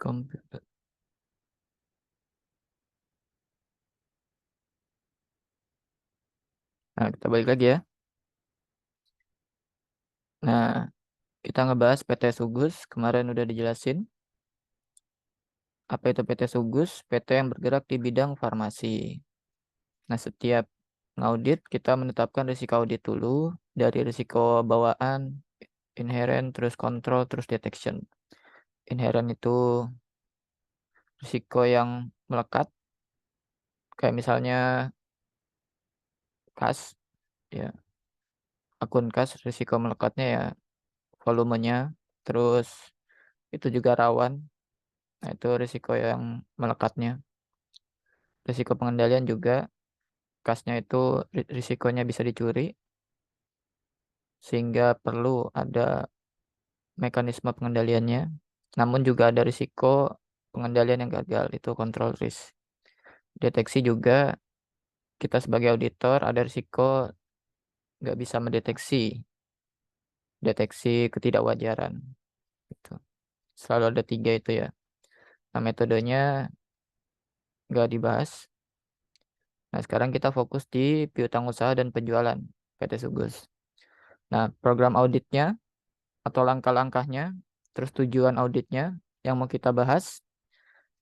Komputer. Nah, kita balik lagi ya. Nah, kita ngebahas PT Sugus. Kemarin udah dijelasin. Apa itu PT Sugus? PT yang bergerak di bidang farmasi. Nah, setiap ngaudit, kita menetapkan risiko audit dulu. Dari risiko bawaan, inherent, terus kontrol, terus detection. Inherent itu risiko yang melekat. Kayak misalnya kas, ya. Akun kas, risiko melekatnya ya volumenya. Terus itu juga rawan. Nah, itu risiko yang melekatnya. Risiko pengendalian juga, kasnya itu risikonya bisa dicuri, sehingga perlu ada mekanisme pengendaliannya. Namun juga ada risiko pengendalian yang gagal, itu control risk. Deteksi juga, kita sebagai auditor ada risiko nggak bisa mendeteksi deteksi ketidakwajaran. Gitu. Selalu ada 3 itu ya. Nah, metodenya nggak dibahas. Nah, sekarang kita fokus di piutang usaha dan penjualan PT Sugus. Nah, program auditnya atau langkah-langkahnya, terus tujuan auditnya yang mau kita bahas,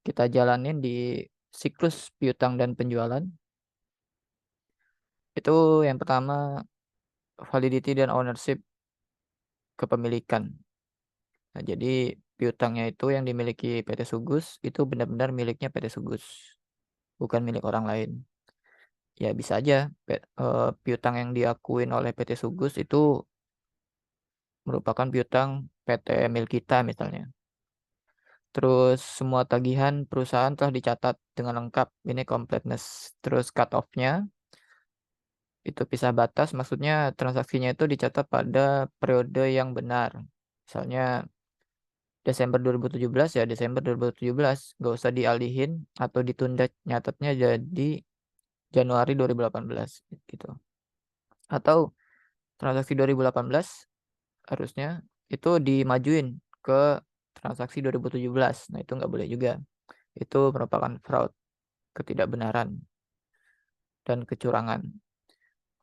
kita jalanin di siklus piutang dan penjualan. Itu yang pertama, validity dan ownership kepemilikan. Nah, jadi piutangnya itu yang dimiliki PT Sugus itu benar-benar miliknya PT Sugus, bukan milik orang lain. Ya bisa aja piutang yang diakuin oleh PT Sugus itu merupakan piutang PT milik kita misalnya. Terus semua tagihan perusahaan telah dicatat dengan lengkap. Ini completeness. Terus cut off-nya itu pisah batas, maksudnya transaksinya itu dicatat pada periode yang benar. Misalnya Desember 2017 ya Desember 2017, nggak usah dialihin atau ditunda nyatetnya jadi Januari 2018 gitu. Atau transaksi 2018 harusnya itu dimajuin ke transaksi 2017. Nah, itu nggak boleh juga. Itu merupakan fraud, ketidakbenaran, dan kecurangan.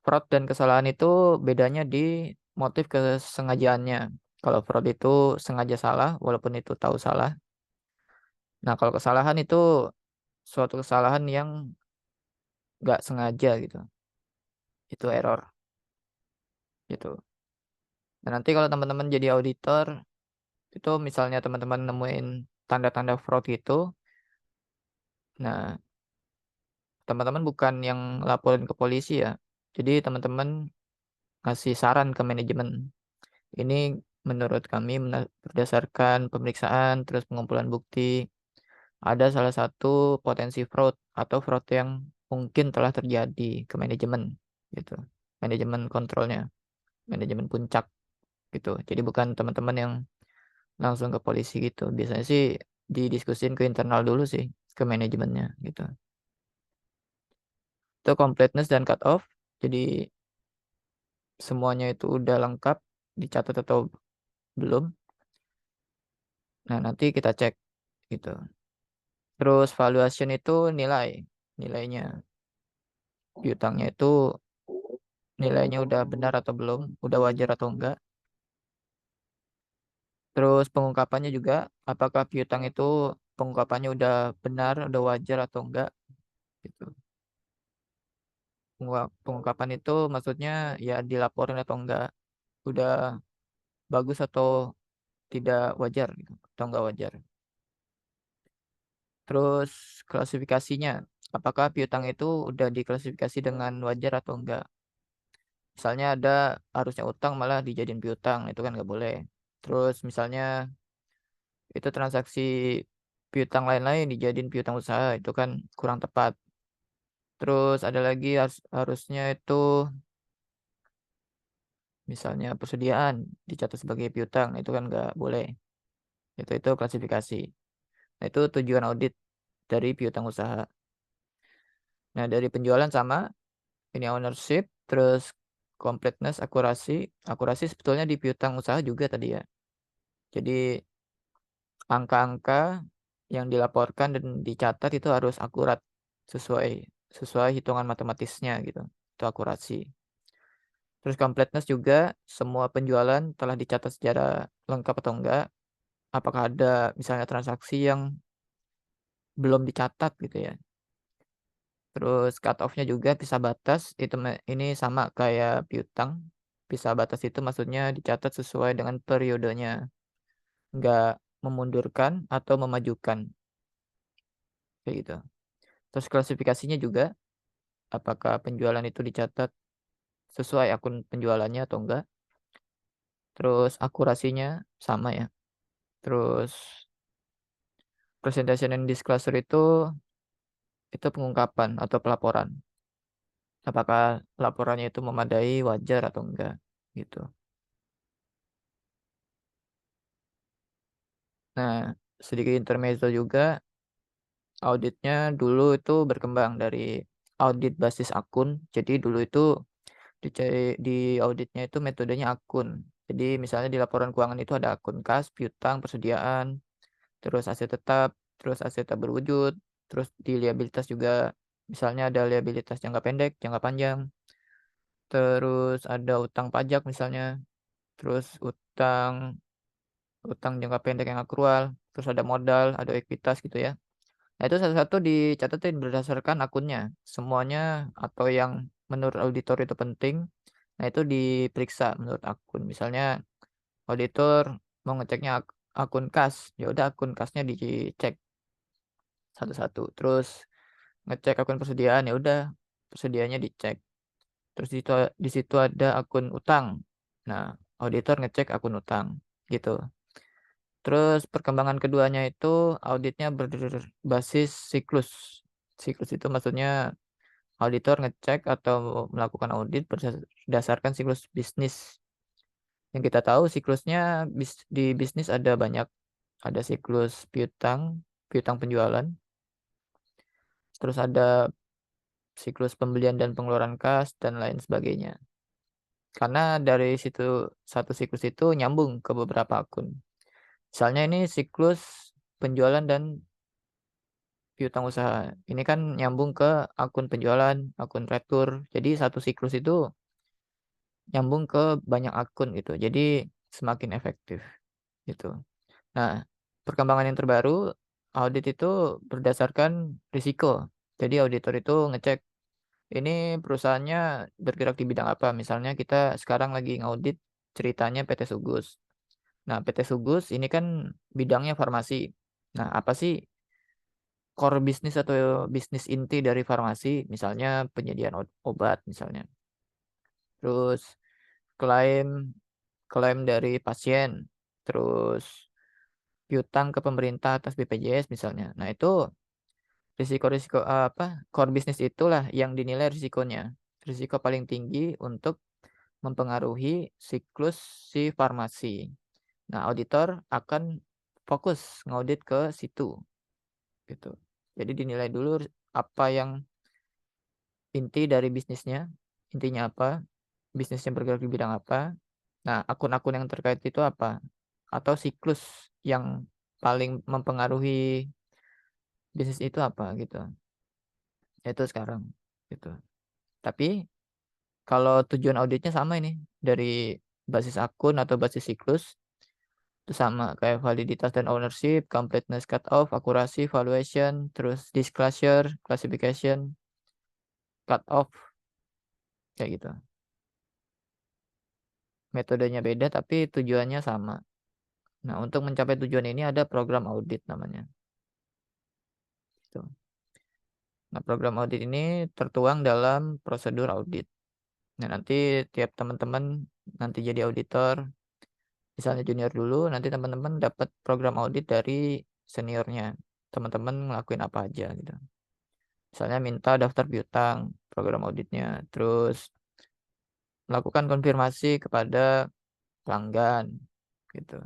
Fraud dan kesalahan itu bedanya di motif kesengajaannya. Kalau fraud itu sengaja salah, walaupun itu tahu salah. Nah, kalau kesalahan itu suatu kesalahan yang nggak sengaja gitu. Itu error gitu. Dan nanti kalau teman-teman jadi auditor, itu misalnya teman-teman nemuin tanda-tanda fraud itu, nah teman-teman bukan yang laporin ke polisi ya. Jadi teman-teman ngasih saran ke manajemen. Ini menurut kami berdasarkan pemeriksaan terus pengumpulan bukti ada salah satu potensi fraud atau fraud yang mungkin telah terjadi ke manajemen gitu. Manajemen kontrolnya, manajemen puncak gitu. Jadi bukan teman-teman yang langsung ke polisi gitu. Biasanya sih didiskusin ke internal dulu sih, ke manajemennya gitu. Itu completeness dan cut off. Jadi semuanya itu udah lengkap, dicatat atau belum. Nah, nanti kita cek gitu. Terus valuation itu nilainya. Piutangnya itu nilainya udah benar atau belum, udah wajar atau enggak. Terus pengungkapannya juga, apakah piutang itu pengungkapannya udah benar, udah wajar atau enggak gitu. Pengungkapan itu maksudnya ya dilaporin atau enggak, udah bagus atau tidak wajar gitu, atau enggak wajar. Terus klasifikasinya, apakah piutang itu udah diklasifikasi dengan wajar atau enggak. Misalnya ada harusnya utang malah dijadiin piutang, itu kan nggak boleh. Terus misalnya itu transaksi piutang lain-lain dijadiin piutang usaha, itu kan kurang tepat. Terus ada lagi harusnya itu misalnya persediaan dicatat sebagai piutang, itu kan nggak boleh. Itu klasifikasi. Nah, itu tujuan audit dari piutang usaha. Nah, dari penjualan sama, ini ownership, terus completeness, akurasi. Akurasi sebetulnya di piutang usaha juga tadi ya. Jadi angka-angka yang dilaporkan dan dicatat itu harus akurat sesuai hitungan matematisnya gitu. Itu akurasi. Terus completeness juga semua penjualan telah dicatat secara lengkap atau enggak. Apakah ada misalnya transaksi yang belum dicatat gitu ya. Terus cut off-nya juga pisah batas itu ini sama kayak piutang. Pisah batas itu maksudnya dicatat sesuai dengan periodenya, enggak memundurkan atau memajukan kayak gitu. Terus klasifikasinya juga apakah penjualan itu dicatat sesuai akun penjualannya atau enggak. Terus akurasinya sama ya. Terus presentation and disclosure itu pengungkapan atau pelaporan. Apakah laporannya itu memadai, wajar atau enggak gitu. Nah, sedikit intermezzo juga, auditnya dulu itu berkembang dari audit basis akun. Jadi dulu itu di auditnya itu metodenya akun. Jadi misalnya di laporan keuangan itu ada akun kas, piutang, persediaan, terus aset tetap, terus aset tak berwujud, terus di liabilitas juga misalnya ada liabilitas jangka pendek, jangka panjang, terus ada utang pajak misalnya, terus utang utang jangka pendek yang akrual, terus ada modal, ada ekuitas gitu ya. Nah, itu satu-satu dicatatin berdasarkan akunnya. Semuanya atau yang menurut auditor itu penting, nah itu diperiksa menurut akun. Misalnya auditor mau ngeceknya akun kas, ya udah akun kasnya dicek satu-satu. Terus ngecek akun persediaan, ya udah persediaannya dicek. Terus di situ ada akun utang. Nah, auditor ngecek akun utang gitu. Terus perkembangan keduanya itu auditnya berbasis siklus. Siklus itu maksudnya auditor ngecek atau melakukan audit berdasarkan siklus bisnis. Yang kita tahu siklusnya di bisnis ada banyak. Ada siklus piutang, piutang penjualan. Terus ada siklus pembelian dan pengeluaran kas dan lain sebagainya. Karena dari situ satu siklus itu nyambung ke beberapa akun. Misalnya ini siklus penjualan dan piutang usaha. Ini kan nyambung ke akun penjualan, akun retur. Jadi satu siklus itu nyambung ke banyak akun gitu. Jadi semakin efektif gitu. Nah, perkembangan yang terbaru audit itu berdasarkan risiko. Jadi auditor itu ngecek ini perusahaannya bergerak di bidang apa. Misalnya kita sekarang lagi ngaudit ceritanya PT Sugus. Nah, PT Sugus ini kan bidangnya farmasi. Nah, apa sih core bisnis atau bisnis inti dari farmasi? Misalnya penyediaan obat misalnya. Terus klaim klaim dari pasien. Terus piutang ke pemerintah atas BPJS misalnya. Nah, itu risiko-risiko core bisnis itulah yang dinilai risikonya. Risiko paling tinggi untuk mempengaruhi siklus si farmasi. Nah, auditor akan fokus ngaudit ke situ gitu. Jadi dinilai dulu apa yang inti dari bisnisnya, intinya apa, bisnisnya bergerak di bidang apa. Nah, akun-akun yang terkait itu apa, atau siklus yang paling mempengaruhi bisnis itu apa gitu. Itu sekarang gitu. Tapi kalau tujuan auditnya sama ini dari basis akun atau basis siklus itu sama kayak validitas dan ownership, completeness cut off, akurasi, valuation, terus disclosure, classification, cut off kayak gitu. Metodenya beda tapi tujuannya sama. Nah, untuk mencapai tujuan ini ada program audit namanya. Gitu. Nah, program audit ini tertuang dalam prosedur audit. Nah, nanti tiap teman-teman nanti jadi auditor, misalnya junior dulu, nanti teman-teman dapat program audit dari seniornya. Teman-teman ngelakuin apa aja gitu. Misalnya minta daftar piutang, program auditnya, terus melakukan konfirmasi kepada pelanggan gitu.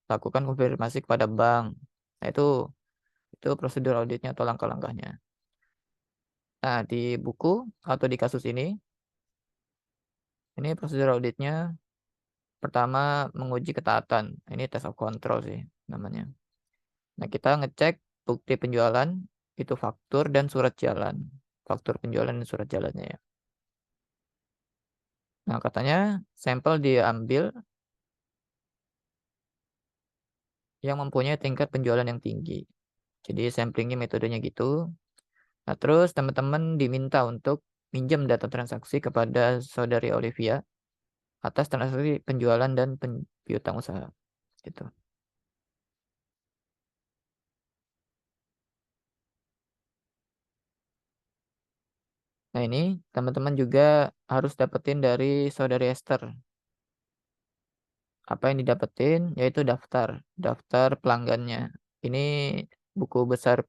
Lakukan konfirmasi kepada bank. Nah, itu prosedur auditnya atau langkah-langkahnya. Nah, di buku atau di kasus ini prosedur auditnya pertama menguji ketaatan. Ini test of control sih namanya. Nah, kita ngecek bukti penjualan itu faktur dan surat jalan. Faktur penjualan dan surat jalannya ya. Nah, katanya sampel diambil yang mempunyai tingkat penjualan yang tinggi. Jadi samplingnya metodenya gitu. Nah, terus teman-teman diminta untuk minjem data transaksi kepada saudari Olivia atas transaksi penjualan dan piutang usaha. Gitu. Nah, ini teman-teman juga harus dapetin dari saudari Esther. Apa yang didapetin yaitu daftar pelanggannya. Ini buku besar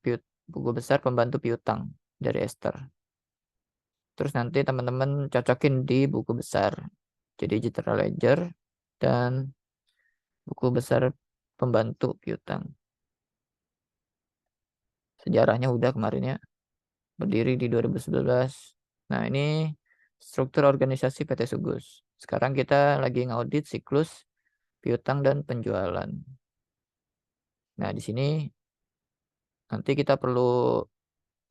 buku besar pembantu piutang dari Esther. Terus nanti teman-teman cocokin di buku besar. Jadi General Ledger dan buku besar pembantu piutang. Sejarahnya udah kemarin ya. Berdiri di 2011. Nah, ini struktur organisasi PT Sugus. Sekarang kita lagi ngaudit siklus piutang dan penjualan. Nah, di sini nanti kita perlu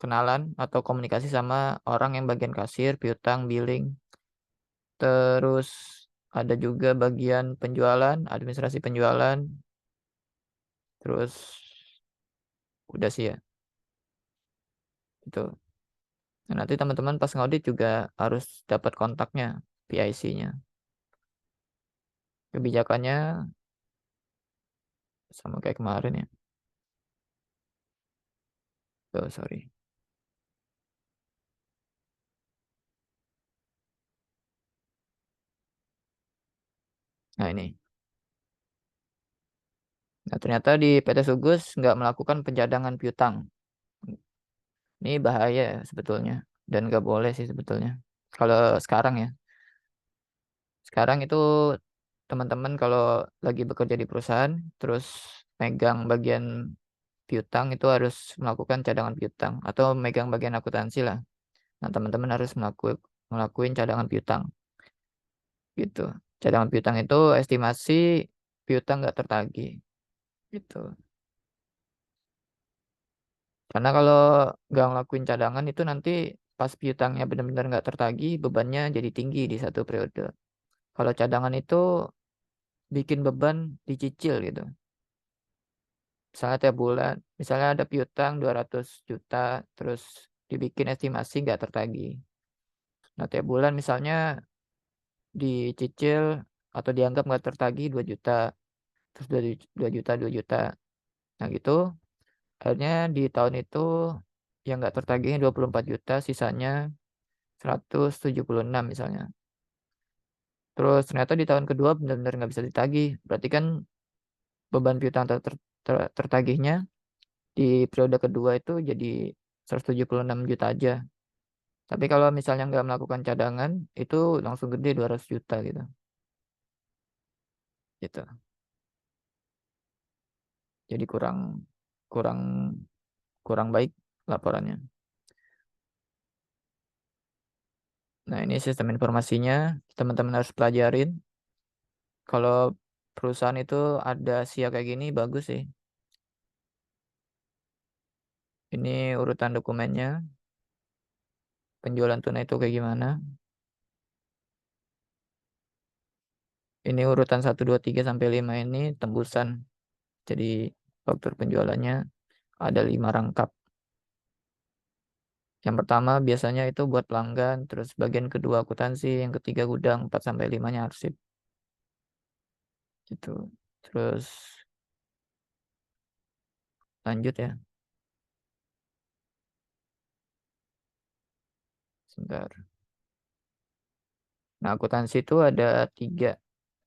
kenalan atau komunikasi sama orang yang bagian kasir, piutang, billing. Terus ada juga bagian penjualan, administrasi penjualan. Terus udah sih ya, itu. Nah, nanti teman-teman pas ngaudit juga harus dapat kontaknya, PIC-nya. Kebijakannya sama kayak kemarin ya. Oh, sorry. Nah, ini. Nah, ternyata di PT Sugus nggak melakukan pencadangan piutang. Ini bahaya ya sebetulnya. Dan nggak boleh sih sebetulnya. Kalau sekarang ya. Sekarang itu teman-teman kalau lagi bekerja di perusahaan, terus megang bagian piutang itu harus melakukan cadangan piutang. Atau megang bagian akuntansi lah. Nah, teman-teman harus ngelakuin cadangan piutang. Gitu. Cadangan piutang itu estimasi piutang nggak tertagih. Gitu. Karena kalau nggak ngelakuin cadangan itu nanti pas piutangnya benar-benar nggak tertagih, bebannya jadi tinggi di satu periode. Kalau cadangan itu bikin beban dicicil gitu. Misalnya tiap bulan, misalnya ada piutang 200 juta, terus dibikin estimasi nggak tertagih. Nah, tiap bulan misalnya dicicil atau dianggap nggak tertagih 2 juta, terus 2 juta, 2 juta. Nah, gitu. Akhirnya di tahun itu yang nggak tertagihnya 24 juta, sisanya 176 misalnya. Terus ternyata di tahun kedua benar-benar nggak bisa ditagih. Berarti kan beban piutang tertagihnya di periode kedua itu jadi 176 juta aja. Tapi kalau misalnya nggak melakukan cadangan, itu langsung gede 200 juta gitu. Gitu. Jadi kurang kurang kurang baik laporannya. Nah, ini sistem informasinya teman-teman harus pelajarin. Kalau perusahaan itu ada SIA kayak gini bagus sih. Ini urutan dokumennya, penjualan tunai itu kayak gimana. Ini urutan 1, 2, 3 sampai 5 ini tembusan. Jadi faktur penjualannya ada 5 rangkap. Yang pertama biasanya itu buat pelanggan, terus bagian kedua akuntansi, yang ketiga gudang, 4 sampai 5-nya arsip. Gitu. Terus lanjut ya. Sebentar. Nah, akuntansi itu ada 3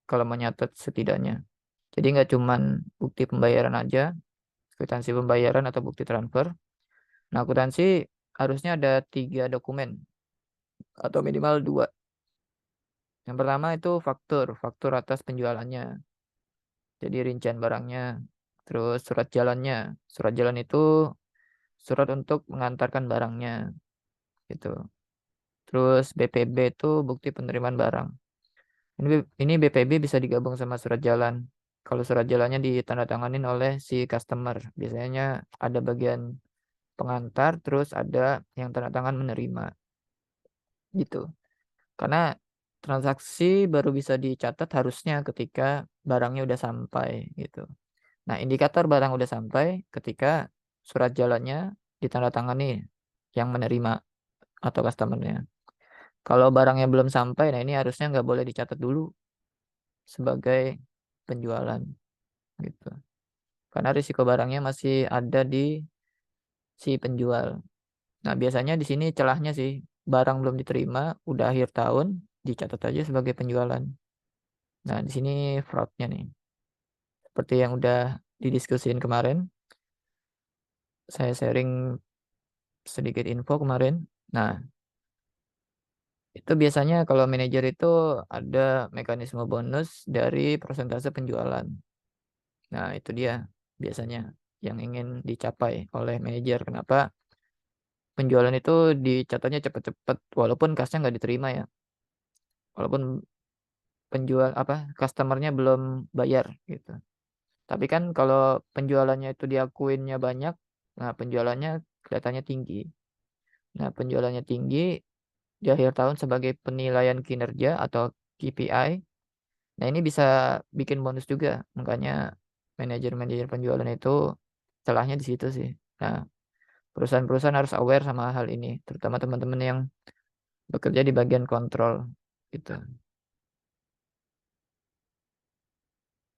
kalau mau nyatet setidaknya. Jadi nggak cuman bukti pembayaran aja, kwitansi pembayaran atau bukti transfer. Nah, akuntansi harusnya ada 3 dokumen atau minimal 2. Yang pertama itu faktur atas penjualannya. Jadi rincian barangnya. Terus surat jalannya. Surat jalan itu surat untuk mengantarkan barangnya. Gitu. Terus BPB itu bukti penerimaan barang. Ini BPB bisa digabung sama surat jalan. Kalau surat jalannya ditandatanganin oleh si customer, biasanya ada bagian pengantar, terus ada yang tanda tangan menerima, gitu. Karena transaksi baru bisa dicatat harusnya ketika barangnya udah sampai, gitu. Nah, indikator barang udah sampai ketika surat jalannya ditandatangani yang menerima atau customernya. Kalau barangnya belum sampai, nah ini harusnya nggak boleh dicatat dulu sebagai penjualan, gitu. Karena risiko barangnya masih ada di si penjual. Nah, biasanya di sini celahnya sih, barang belum diterima, udah akhir tahun, dicatat aja sebagai penjualan. Nah, di sini fraudnya nih. Seperti yang udah didiskusin kemarin, saya sharing sedikit info kemarin. Nah, itu biasanya kalau manajer itu ada mekanisme bonus dari persentase penjualan. Nah, itu dia biasanya yang ingin dicapai oleh manajer. Kenapa? Penjualan itu dicatatnya cepet-cepet, walaupun kasnya nggak diterima ya. Walaupun penjual customernya belum bayar gitu. Tapi kan kalau penjualannya itu diakuinnya banyak, nah penjualannya kelihatannya tinggi. Nah, penjualannya tinggi di akhir tahun sebagai penilaian kinerja atau KPI. Nah, ini bisa bikin bonus juga. Makanya manajer-manajer penjualan itu celahnya di situ sih. Nah, perusahaan-perusahaan harus aware sama hal ini, terutama teman-teman yang bekerja di bagian kontrol gitu.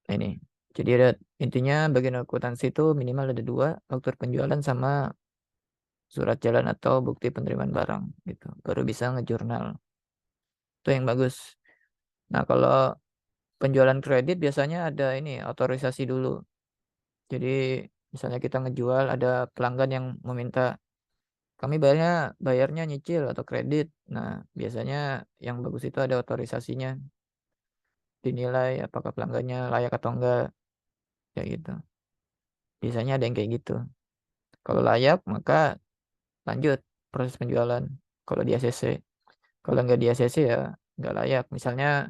Nah, ini. Jadi ada intinya bagian akuntansi itu minimal ada dua, faktur penjualan sama surat jalan atau bukti penerimaan barang gitu. Baru bisa ngejurnal. Itu yang bagus. Nah, kalau penjualan kredit biasanya ada ini otorisasi dulu. Jadi misalnya kita ngejual ada pelanggan yang meminta kami bayarnya nyicil atau kredit. Nah, biasanya yang bagus itu ada otorisasinya. Dinilai apakah pelanggannya layak atau enggak kayak gitu. Biasanya ada yang kayak gitu. Kalau layak maka lanjut proses penjualan kalau di ACC. Kalau nggak di ACC ya nggak layak. Misalnya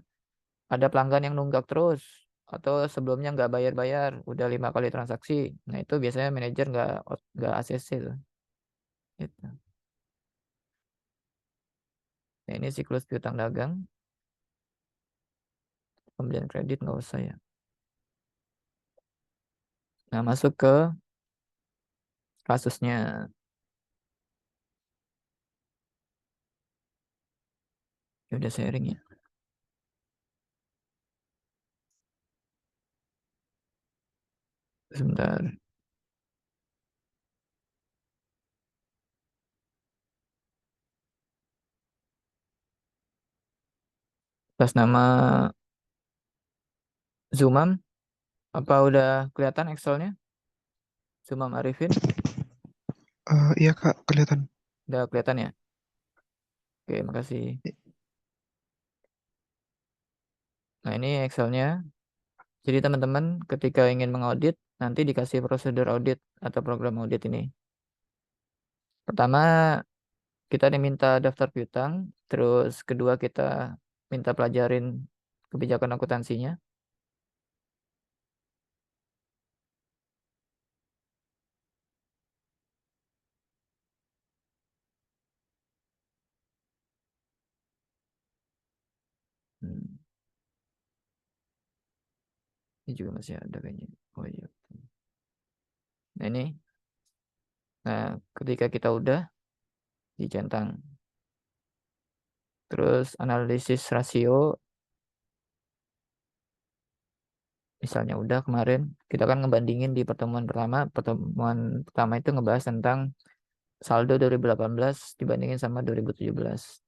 ada pelanggan yang nunggak terus atau sebelumnya nggak bayar-bayar, udah 5 kali transaksi. Nah itu biasanya manajer nggak ACC tuh. Gitu. Nah ini siklus piutang dagang, pembelian kredit nggak usah ya. Nah masuk ke kasusnya. Ya udah sharing ya. Sebentar. Atas nama Zumam, apa udah kelihatan Excelnya? Zumam Arifin, Iya Kak, kelihatan. udah kelihatan ya? Oke, makasih. Nah ini Excelnya. Jadi teman-teman ketika ingin mengaudit, nanti dikasih prosedur audit atau program audit ini. Pertama, kita diminta daftar piutang, terus kedua kita minta pelajarin kebijakan akuntansinya. Hmm, ini juga masih ada kayaknya. Oh iya. Nah ini, nah ketika kita udah dicentang, terus analisis rasio, misalnya udah kemarin, kita kan ngebandingin di pertemuan pertama. Pertemuan pertama itu ngebahas tentang saldo 2018 dibandingin sama 2017.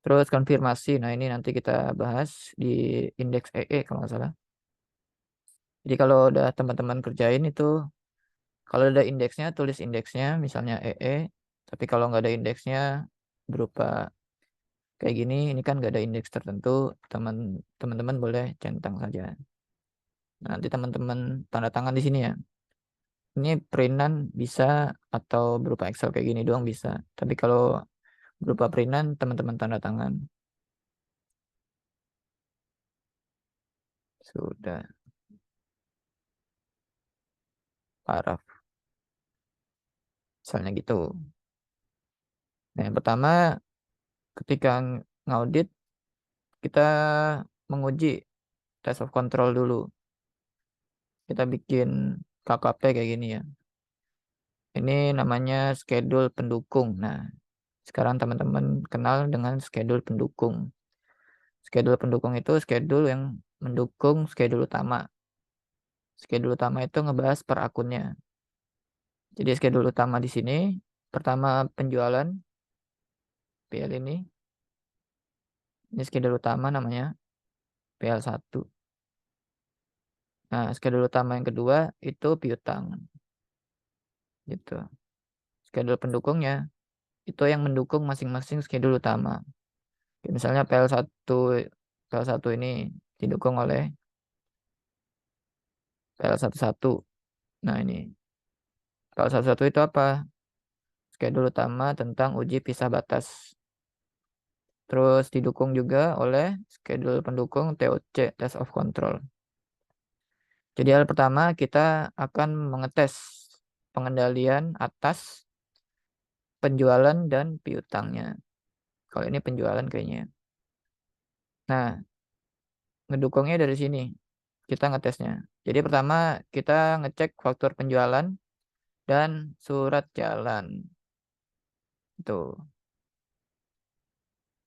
Terus konfirmasi, nah ini nanti kita bahas di indeks EE kalau nggak salah. Jadi kalau udah teman-teman kerjain itu, kalau ada indeksnya, tulis indeksnya, misalnya EE. Tapi kalau nggak ada indeksnya, berupa kayak gini, ini kan nggak ada indeks tertentu, teman-teman boleh centang saja. Nah, nanti teman-teman tanda tangan di sini ya. Ini printan bisa atau berupa Excel kayak gini doang bisa. Tapi kalau berupa printan, teman-teman tanda tangan. Sudah. Paraf. Misalnya gitu. Nah, yang pertama ketika ngaudit kita menguji test of control dulu. Kita bikin KKP kayak gini ya. Ini namanya schedule pendukung. Nah, sekarang teman-teman kenal dengan schedule pendukung. Schedule pendukung itu schedule yang mendukung schedule utama. Schedule utama itu ngebahas per akunnya. Jadi schedule utama di sini pertama penjualan PL ini. Ini schedule utama namanya PL1. Nah, schedule utama yang kedua itu piutang. Gitu. Schedule pendukungnya itu yang mendukung masing-masing schedule utama. Misalnya PL1 ini didukung oleh PL11. Nah, ini PL11 itu apa? Schedule utama tentang uji pisah batas. Terus didukung juga oleh schedule pendukung TOC, Test of Control. Jadi hal pertama kita akan mengetes pengendalian atas penjualan dan piutangnya. Kalau ini penjualan kayaknya. Nah, ngedukungnya dari sini. Kita ngetesnya. Jadi pertama kita ngecek faktur penjualan dan surat jalan. Itu.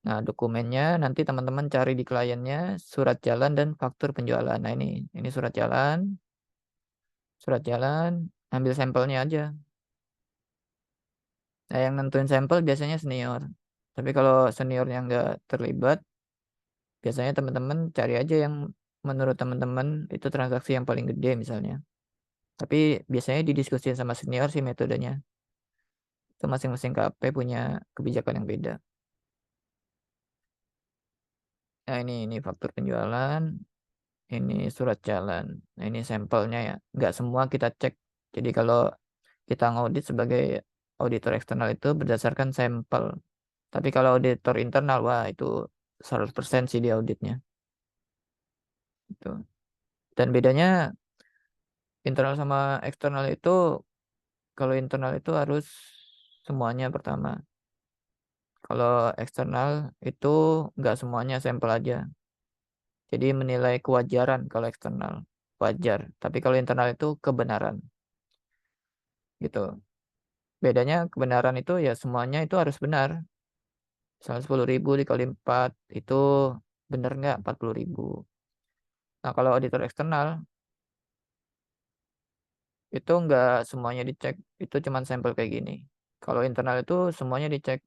Nah, dokumennya nanti teman-teman cari di kliennya surat jalan dan faktur penjualan. Nah, ini surat jalan. Surat jalan, ambil sampelnya aja. Nah, yang nentuin sampel biasanya senior. Tapi kalau seniornya nggak terlibat, biasanya teman-teman cari aja yang menurut teman-teman itu transaksi yang paling gede misalnya. Tapi biasanya didiskusiin sama senior sih metodenya. Itu masing-masing KP punya kebijakan yang beda. Nah, ini faktur penjualan, ini surat jalan. Nah, ini sampelnya ya. Nggak semua kita cek. Jadi kalau kita ngaudit sebagai auditor eksternal itu berdasarkan sampel. Tapi kalau auditor internal, wah itu 100% sih di auditnya. Itu. Dan bedanya internal sama eksternal itu, kalau internal itu harus semuanya pertama. Kalau eksternal itu nggak semuanya sampel aja. Jadi menilai kewajaran kalau eksternal. Wajar. Tapi kalau internal itu kebenaran. Gitu. Bedanya kebenaran itu ya semuanya itu harus benar. Misalnya 10.000 dikali 4 itu benar nggak 40.000. Nah, kalau auditor eksternal itu nggak semuanya dicek. Itu cuma sampel kayak gini. Kalau internal itu semuanya dicek.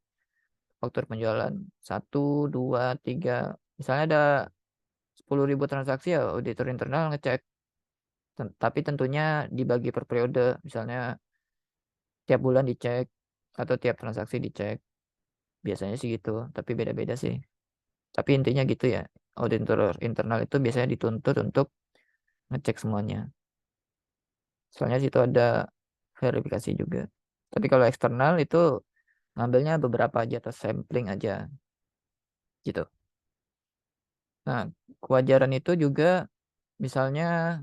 Faktur penjualan 1, 2, 3. Misalnya ada 10.000 transaksi ya auditor internal ngecek. Tapi tentunya dibagi per periode. Misalnya tiap bulan dicek atau tiap transaksi dicek. Biasanya sih gitu. Tapi beda-beda sih. Tapi intinya gitu ya. Auditor internal itu biasanya dituntut untuk ngecek semuanya. Soalnya situ ada verifikasi juga. Tapi kalau eksternal itu ngambilnya beberapa aja atau sampling aja gitu. Nah, kewajaran itu juga misalnya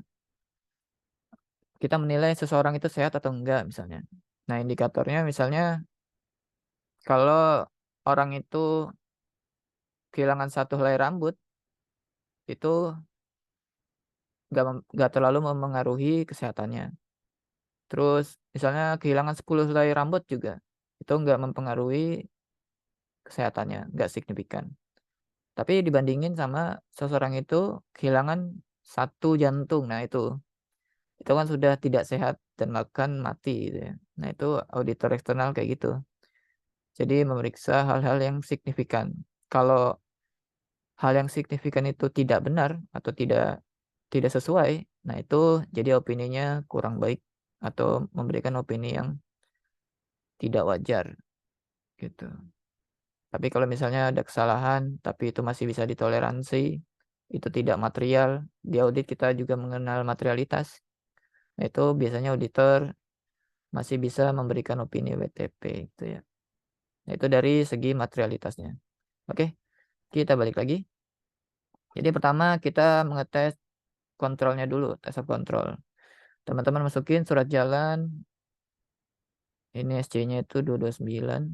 kita menilai seseorang itu sehat atau enggak misalnya. Nah, indikatornya misalnya kalau orang itu kehilangan satu helai rambut itu nggak terlalu mempengaruhi kesehatannya. Terus misalnya kehilangan 10 helai rambut juga itu nggak mempengaruhi kesehatannya, nggak signifikan. Tapi dibandingin sama seseorang itu kehilangan satu jantung, nah itu kan sudah tidak sehat dan bahkan mati gitu ya. Nah itu auditor eksternal kayak gitu. Jadi memeriksa hal-hal yang signifikan. Kalau hal yang signifikan itu tidak benar atau tidak tidak sesuai, nah itu jadi opininya kurang baik atau memberikan opini yang tidak wajar gitu. Tapi kalau misalnya ada kesalahan tapi itu masih bisa ditoleransi, itu tidak material, di audit kita juga mengenal materialitas. Nah, itu biasanya auditor masih bisa memberikan opini WTP itu ya. Nah, itu dari segi materialitasnya. Oke, kita balik lagi. Jadi pertama kita mengetes kontrolnya dulu, tes of control. Teman-teman masukin surat jalan, ini SC-nya itu 229,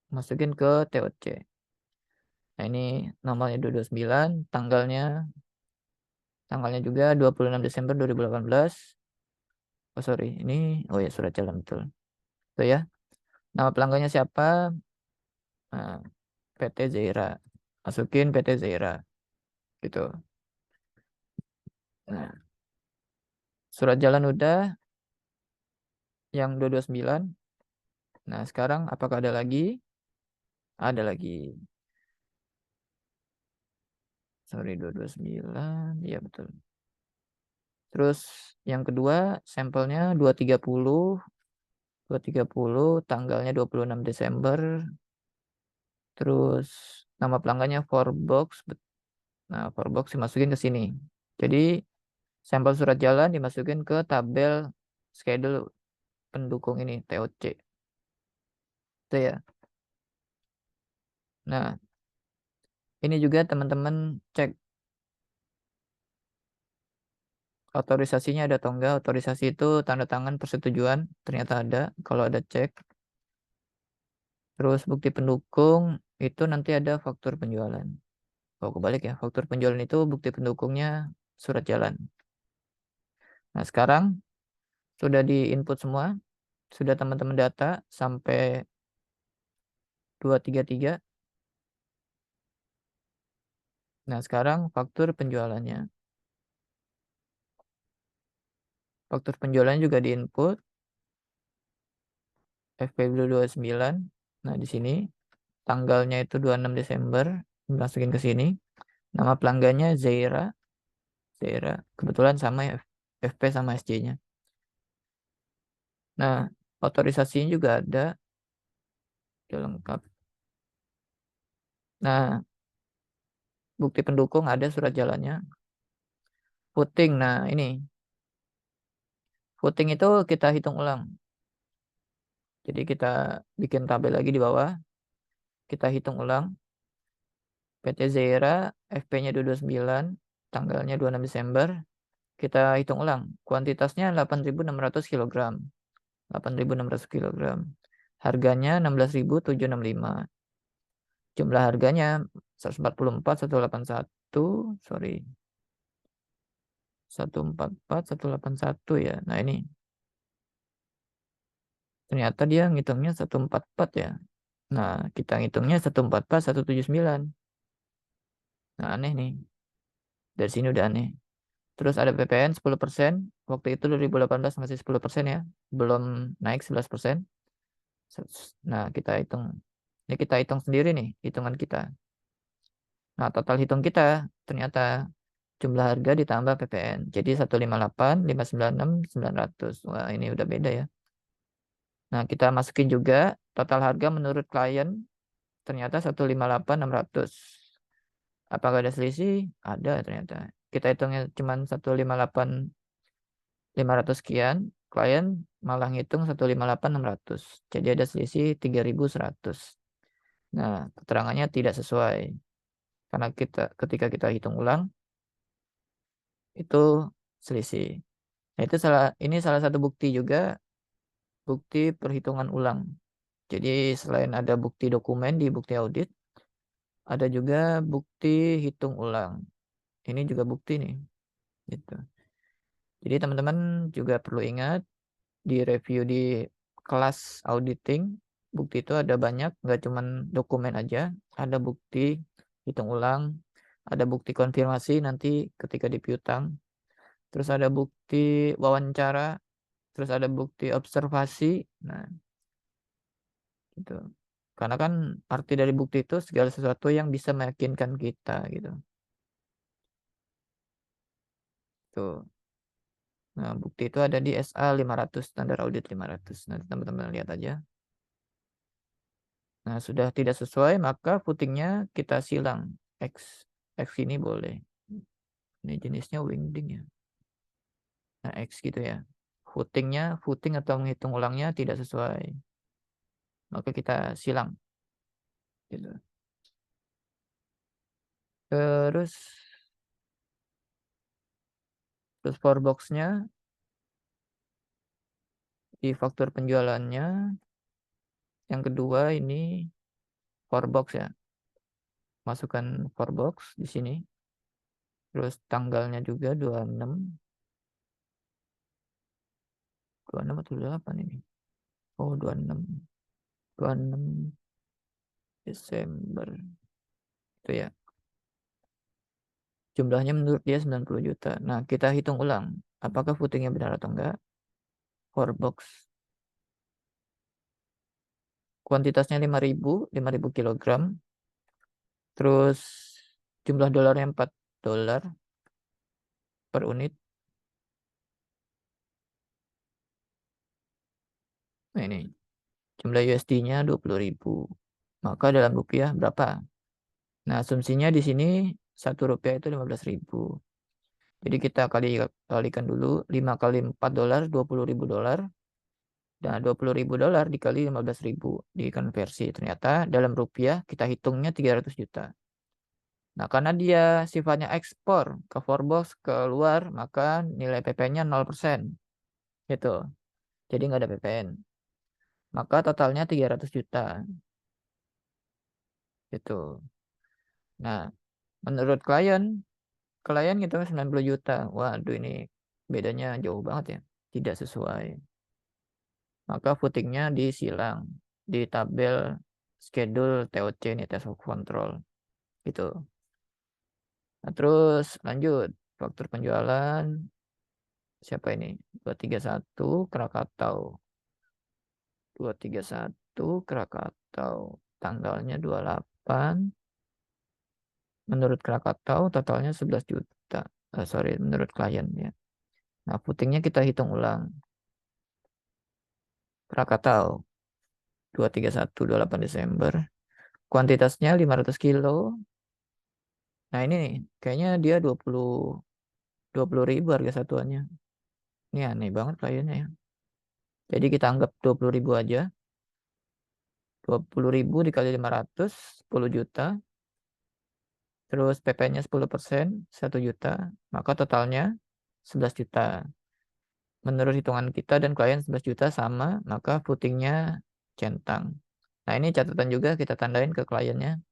masukin ke TOC. Nah, ini nomornya 229, tanggalnya juga 26 Desember 2018. Oh sorry, ini oh ya surat jalan betul. Itu ya. Nama pelanggannya siapa? Nah, PT Zaira. Masukin PT Zaira gitu. Nah, surat jalan udah yang 229. Nah, sekarang apakah ada lagi? Ada lagi. Sorry, 229. Iya, betul. Terus yang kedua, sampelnya 230 tanggalnya 26 Desember. Terus nama pelanggannya Forbox. Nah, Forbox dimasukin ke sini. Jadi sampel surat jalan dimasukin ke tabel schedule pendukung ini TOC. Itu ya. Nah, ini juga teman-teman cek otorisasinya ada atau enggak. Otorisasi itu tanda tangan persetujuan. Ternyata ada. Kalau ada cek. Terus bukti pendukung itu nanti ada faktur penjualan. Oh, kebalik ya. Faktur penjualan itu bukti pendukungnya surat jalan. Nah, sekarang sudah di-input semua. Sudah teman-teman data sampai 233. Nah, sekarang faktur penjualannya. Faktur penjualannya juga di-input. FP29. Nah, di sini tanggalnya itu 26 Desember. Masukin ke sini. Nama pelanggannya Zaira. Zaira. Kebetulan sama ya. FP sama SC-nya. Nah, otorisasinya juga ada. Udah lengkap. Nah, bukti pendukung ada surat jalannya. Footing. Nah, ini. Footing itu kita hitung ulang. Jadi kita bikin tabel lagi di bawah. Kita hitung ulang. PT Zaira, FP-nya 229, tanggalnya 26 Desember. Kita hitung ulang. Kuantitasnya 8.600 kg. 8.600 kg. Harganya 16.765. Jumlah harganya 144, 181. Sorry. 144, 181 ya. Nah ini. Ternyata dia ngitungnya 144 ya. Nah, kita ngitungnya 144, 179. Nah, aneh nih. Dari sini udah aneh. Terus ada PPN 10%. Waktu itu 2018 masih 10% ya. Belum naik 11%. Nah, kita hitung. Ini kita hitung sendiri nih, hitungan kita. Nah, total hitung kita ternyata jumlah harga ditambah PPN. Jadi 158, 596, 900. Wah, ini udah beda ya. Nah, kita masukin juga total harga menurut klien ternyata 158, 600. Apakah ada selisih? Ada ternyata. Kita hitungnya cuma 158, 500 sekian. Klien malah ngitung 158, 600. Jadi ada selisih 3.100. Nah, keterangannya tidak sesuai. Karena ketika kita hitung ulang, itu selisih. Nah, ini salah satu bukti juga, bukti perhitungan ulang. Jadi selain ada bukti dokumen di bukti audit, ada juga bukti hitung ulang. Ini juga bukti nih. Gitu. Jadi teman-teman juga perlu ingat di review di kelas auditing, bukti itu ada banyak, nggak cuma dokumen aja, ada bukti hitung ulang, ada bukti konfirmasi nanti ketika di piutang, terus ada bukti wawancara, terus ada bukti observasi. Nah, gitu. Karena kan arti dari bukti itu segala sesuatu yang bisa meyakinkan kita gitu. Tuh. Nah, bukti itu ada di SA 500, standar audit 500. Nanti teman-teman lihat aja. Nah, sudah tidak sesuai, maka footingnya kita silang. X. X ini boleh. Ini jenisnya wingding ya. Nah, X gitu ya. Footing atau menghitung ulangnya tidak sesuai. Maka kita silang. Gitu. Terus Terus Fourbox-nya di faktur penjualannya. Yang kedua ini Fourbox ya. Masukkan Fourbox di sini. Terus tanggalnya juga 26 atau 28 ini. Oh, 26 Desember. Itu ya. Jumlahnya menurut dia 90 juta. Nah, kita hitung ulang. Apakah footingnya benar atau enggak? Fourbox. Kuantitasnya 5.000 kilogram. Terus jumlah dolarnya $4 per unit. Nah, ini. Jumlah USD-nya 20.000. Maka dalam rupiah berapa? Nah, asumsinya di sini Rp1 itu 15.000. Jadi kita kalikan dulu 5 kali $4, $20.000. Dan $20.000 dikali 15.000 dikonversi. Ternyata dalam rupiah kita hitungnya 300 juta. Nah, karena dia sifatnya ekspor ke Fourbox ke luar, maka nilai PPN-nya 0%. Gitu. Jadi nggak ada PPN. Maka totalnya 300 juta. Gitu. Nah, menurut klien gitu 90 juta. Waduh, ini bedanya jauh banget ya. Tidak sesuai. Maka footingnya disilang di tabel schedule TOC ini test of control. Gitu. Nah, terus lanjut faktur penjualan siapa ini? 231 Krakatau. 231 Krakatau. Tanggalnya 28. Menurut Krakatau totalnya 11 juta. Sorry, menurut klien ya. Nah, footingnya kita hitung ulang. Krakatau 231 28 Desember. Kuantitasnya 500 kilo. Nah, ini nih, kayaknya dia 20 ribu harga satuannya. Ini aneh banget kliennya ya. Jadi kita anggap 20 ribu aja. 20 ribu dikali 500, 10 juta. Terus PP-nya 10%, 1 juta. Maka totalnya 11 juta. Menurut hitungan kita dan klien 11 juta sama, maka footingnya centang. Nah, ini catatan juga kita tandain ke kliennya.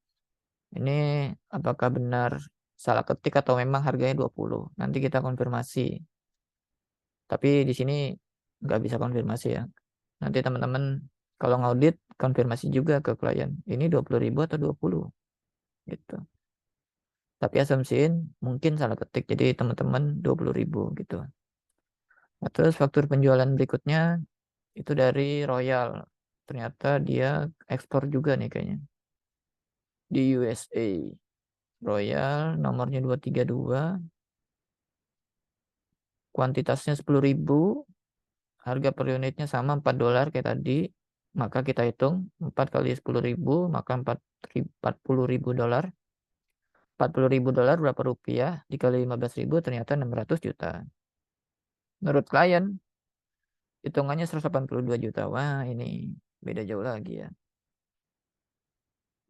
Ini apakah benar salah ketik atau memang harganya 20. Nanti kita konfirmasi. Tapi di sini nggak bisa konfirmasi ya. Nanti teman-teman kalau ngaudit konfirmasi juga ke klien. Ini 20.000 atau 20 gitu. Tapi asumsiin mungkin salah ketik. Jadi teman-teman 20.000 gitu. Nah, terus faktur penjualan berikutnya itu dari Royal. Ternyata dia ekspor juga nih kayaknya. Di USA. Royal nomornya 232. Kuantitasnya 10.000. Harga per unitnya sama $4 kayak tadi. Maka kita hitung 4 kali 10.000 maka $40.000. $40.000 berapa rupiah dikali 15.000 ternyata 600 juta. Menurut klien hitungannya 182 juta. Wah, ini beda jauh lagi ya.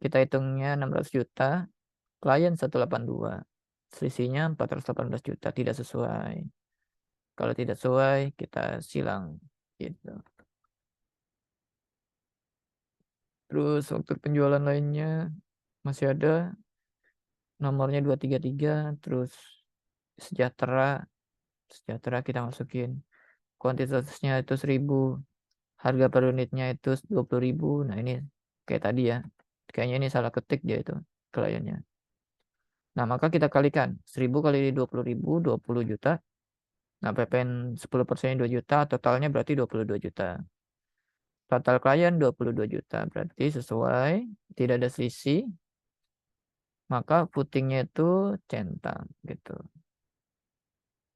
Kita hitungnya 600 juta, klien 182. Selisihnya 418 juta, tidak sesuai. Kalau tidak sesuai, kita silang gitu. Terus faktur penjualan lainnya masih ada nomornya 233, terus sejahtera, sejahtera kita masukin. Kuantitasnya itu 1.000, harga per unitnya itu 20.000. Nah, ini kayak tadi ya. Kayaknya ini salah ketik dia itu kliennya. Nah, maka kita kalikan 1.000 kali 20.000, 20 juta. Nah, PPN 10% 2 juta, totalnya berarti 22 juta. Total klien 22 juta, berarti sesuai, tidak ada selisih, maka footingnya itu centang gitu.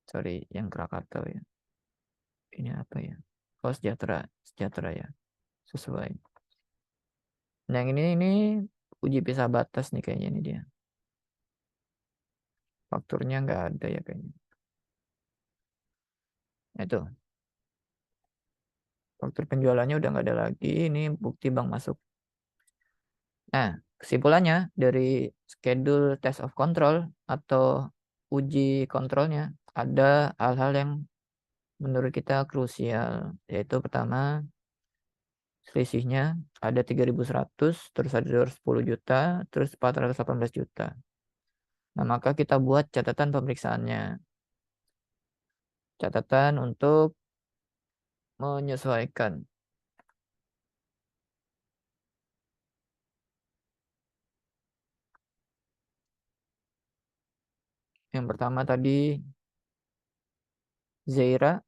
Sorry, yang Krakatau ya. Ini apa ya? Oh, sejahtera, sejahtera ya, sesuai. Nah, yang ini uji pisah batas nih kayaknya ini dia. Fakturnya nggak ada ya kayaknya. Nah, itu. Faktur penjualannya udah nggak ada lagi. Ini bukti bank masuk. Nah, kesimpulannya dari schedule test of control atau uji kontrolnya ada hal-hal yang menurut kita krusial, yaitu pertama selisihnya ada 3.100, terus ada 210 juta, terus 418 juta. Nah, maka kita buat catatan pemeriksaannya. Catatan untuk menyesuaikan. Yang pertama tadi Zaira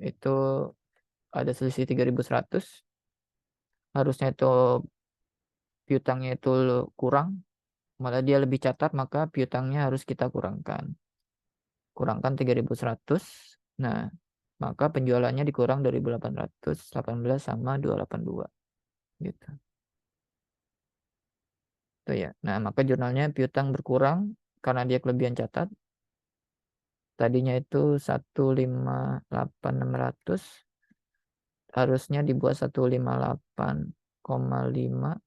itu ada selisih 3.100. Harusnya itu piutangnya itu kurang, malah dia lebih catat, maka piutangnya harus kita kurangkan. Kurangkan 3.100. Nah, maka penjualannya dikurang 2.818 sama 282 gitu. Itu ya. Nah, maka jurnalnya piutang berkurang karena dia kelebihan catat. Tadinya itu 158.600, harusnya dibuat 158,5.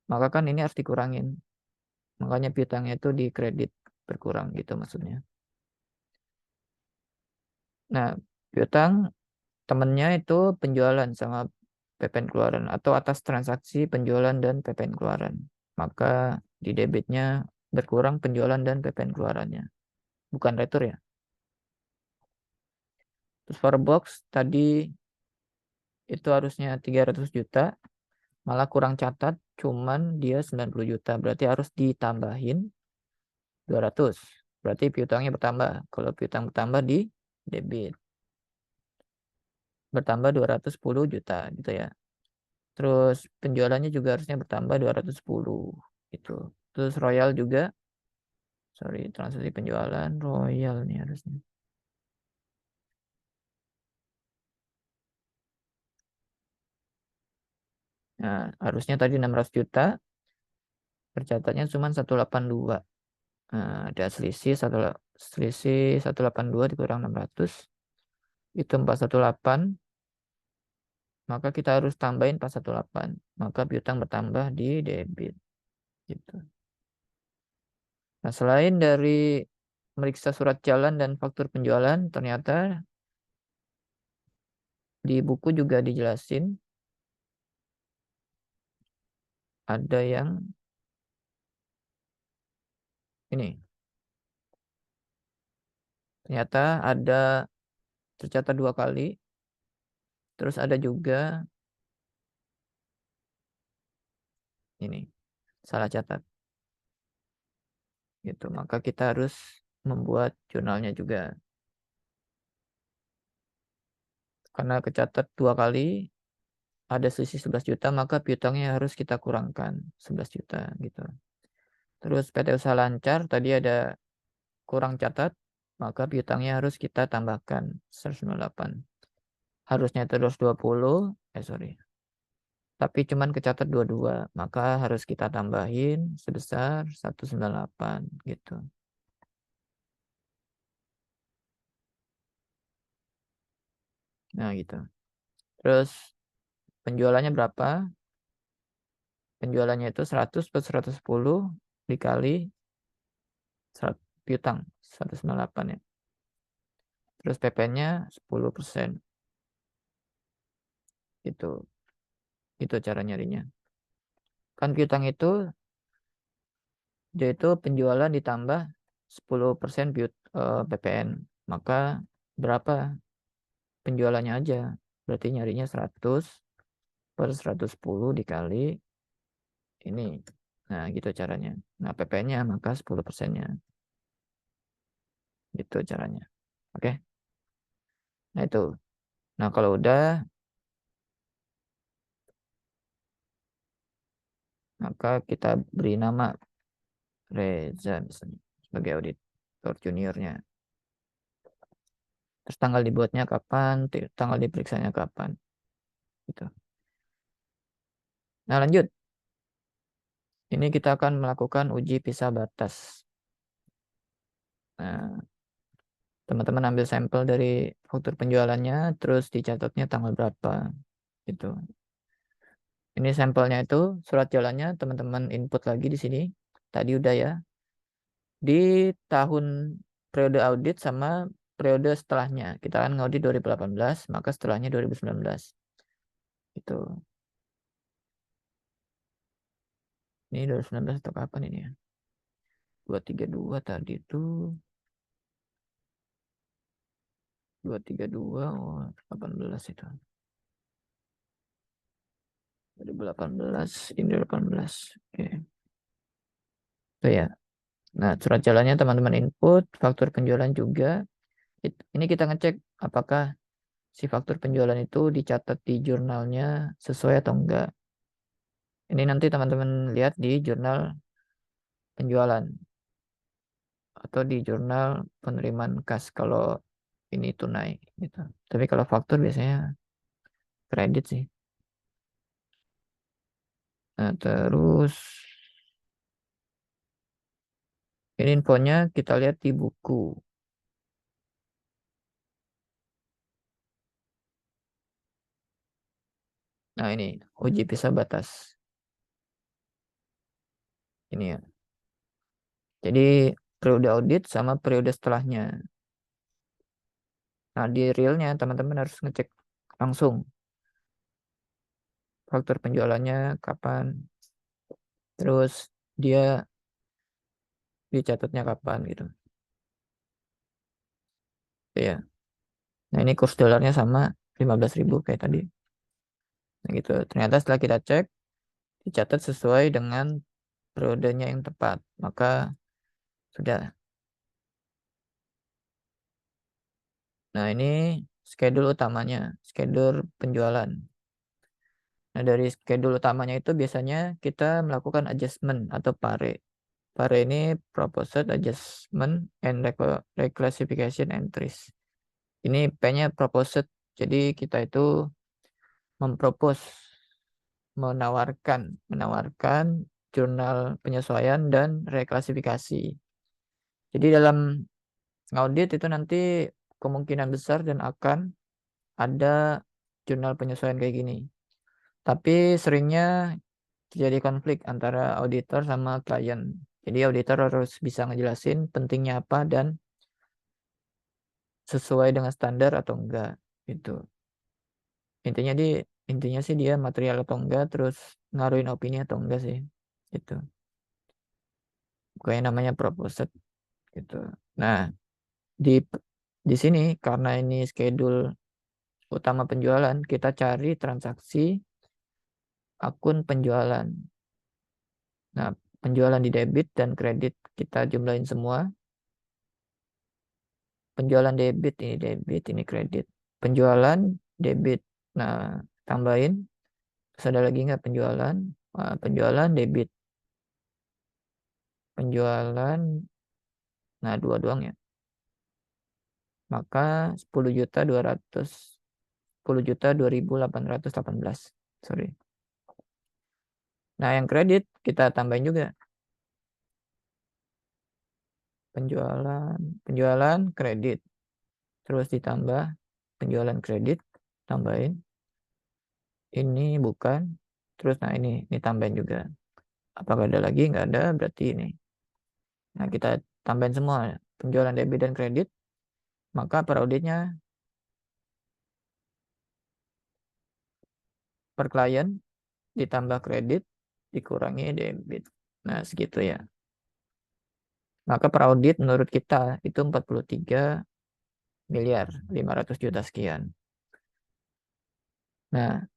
Maka kan ini harus dikurangin. Makanya piutangnya itu dikredit berkurang gitu maksudnya. Nah, piutang temennya itu penjualan sama PPN keluaran atau atas transaksi penjualan dan PPN keluaran. Maka di debitnya berkurang penjualan dan PPN keluarannya. Bukan retur ya. Terus for box tadi itu harusnya 300 juta, malah kurang catat, cuman dia 90 juta. Berarti harus ditambahin 200. Berarti piutangnya bertambah. Kalau piutang bertambah di debit. Bertambah 210 juta gitu ya. Terus penjualannya juga harusnya bertambah 210 gitu. Terus Royal juga, transaksi penjualan Royal nih harusnya. Nah, harusnya tadi 600 juta, tercatatnya cuma 182. Nah, ada selisih 182 dikurang 600 itu 418, maka kita harus tambahin 418. Maka piutang bertambah di debit gitu. Nah, selain dari meriksa surat jalan dan faktur penjualan, ternyata di buku juga dijelasin ada yang ini. Ternyata ada tercatat 2 kali. Terus ada juga ini salah catat gitu. Maka kita harus membuat jurnalnya juga. Karena kecatat 2 kali ada selisih 11 juta, maka piutangnya harus kita kurangkan 11 juta gitu. Terus PT Usaha Lancar tadi ada kurang catat, maka piutangnya harus kita tambahkan 198. Harusnya itu 220, tapi cuman kecatat 22, maka harus kita tambahin sebesar 198 gitu. Nah gitu. Terus penjualannya berapa? Penjualannya itu 100 plus 110 dikali piutang 198 ya. Terus PP-nya 10%. Itu cara nyarinya. Kan piutang itu dia itu penjualan ditambah 10% PPN. Maka berapa penjualannya aja? Berarti nyarinya 100 per 110 dikali ini. Nah, gitu caranya. Nah, PP-nya maka 10%-nya. Gitu caranya. Oke. Nah, itu. Nah, kalau udah, maka kita beri nama Reza misalnya sebagai auditor juniornya. Terus tanggal dibuatnya kapan, tanggal diperiksanya kapan. Gitu. Nah, lanjut. Ini kita akan melakukan uji pisah batas. Nah, teman-teman ambil sampel dari faktur penjualannya, terus dicatatnya tanggal berapa. Gitu. Ini sampelnya itu, surat jalannya teman-teman input lagi di sini. Tadi udah ya. di tahun periode audit sama periode setelahnya. Kita kan ngaudit 2018, maka setelahnya 2019. Itu. Ini 2019 atau kapan ini ya? 232 tadi itu 232, oh 18 itu. 2018, ini 2018. Oke. Itu ya. Nah, surat jalannya teman-teman input, faktur penjualan juga. Ini kita ngecek apakah si faktur penjualan itu dicatat di jurnalnya sesuai atau enggak. Ini nanti teman-teman lihat di jurnal penjualan atau di jurnal penerimaan kas kalau ini tunai gitu. Tapi kalau faktur biasanya kredit sih. Nah, terus ini infonya kita lihat di buku. Nah, ini uji pisah batas. Ini ya. Jadi periode audit sama periode setelahnya. Nah, di realnya teman-teman harus ngecek langsung faktur penjualannya kapan, terus dia dicatatnya kapan gitu. Ya. Nah, ini kurs dolarnya sama 15.000 kayak tadi. Nah, gitu. Ternyata setelah kita cek dicatat sesuai dengan periodenya yang tepat. Maka sudah. Nah, ini schedule utamanya, schedule penjualan. Nah, dari schedule utamanya itu biasanya kita melakukan adjustment atau pare. Pare ini proposed adjustment and reclassification entries. Ini P-nya proposed. Jadi kita itu mempropos, menawarkan jurnal penyesuaian dan reklasifikasi. Jadi dalam ngaudit itu nanti kemungkinan besar dan akan ada jurnal penyesuaian kayak gini. Tapi seringnya terjadi konflik antara auditor sama klien. Jadi auditor harus bisa ngejelasin pentingnya apa dan sesuai dengan standar atau enggak gitu. Intinya intinya sih dia material atau enggak, terus ngaruhin opini atau enggak sih. Gitu. Kayak namanya proposed gitu. Nah, di di sini karena ini schedule utama penjualan, kita cari transaksi akun penjualan. Nah, penjualan di debit dan kredit kita jumlahin semua. Penjualan debit, ini kredit. Penjualan debit. Nah, tambahin. Terus ada lagi nggak penjualan? Nah, penjualan debit. Penjualan, nah dua doang ya. Maka 10.218.000. Sorry. Nah, yang kredit kita tambahin juga. Penjualan kredit. Terus ditambah penjualan kredit, tambahin. Ini bukan. Terus nah ini tambahin juga. Apakah ada lagi? Nggak ada, berarti ini. Nah, kita tambahin semua penjualan debit dan kredit, maka per auditnya per klien ditambah kredit dikurangi debit. Nah, segitu ya. Maka per audit menurut kita itu 43.500.000.000 sekian. Nah,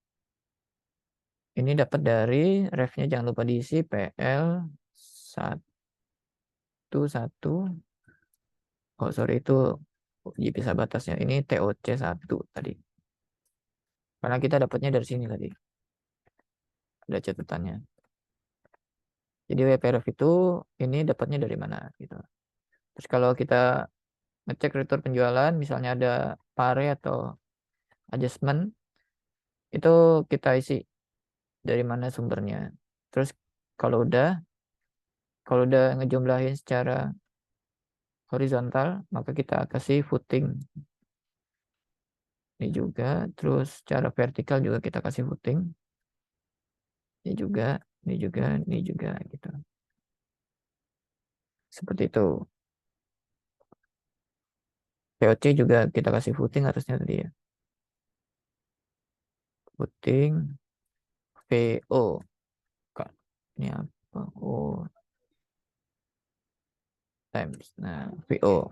ini dapat dari refnya jangan lupa diisi PL 11. Oh, sorry itu uji pisah batasnya. Ini TOC 1 tadi. Karena kita dapatnya dari sini tadi. Ada catatannya. Jadi WPRF itu ini dapatnya dari mana gitu. Terus kalau kita ngecek retur penjualan, misalnya ada pare atau adjustment, itu kita isi dari mana sumbernya. Terus kalau udah ngejumlahin secara horizontal, maka kita kasih footing. Ini juga, terus secara vertikal juga kita kasih footing. Ini juga gitu. Seperti itu. VOC juga kita kasih footing harusnya tadi ya. Footing VO. Kak, ini apa? Oh, times. Nah, VO.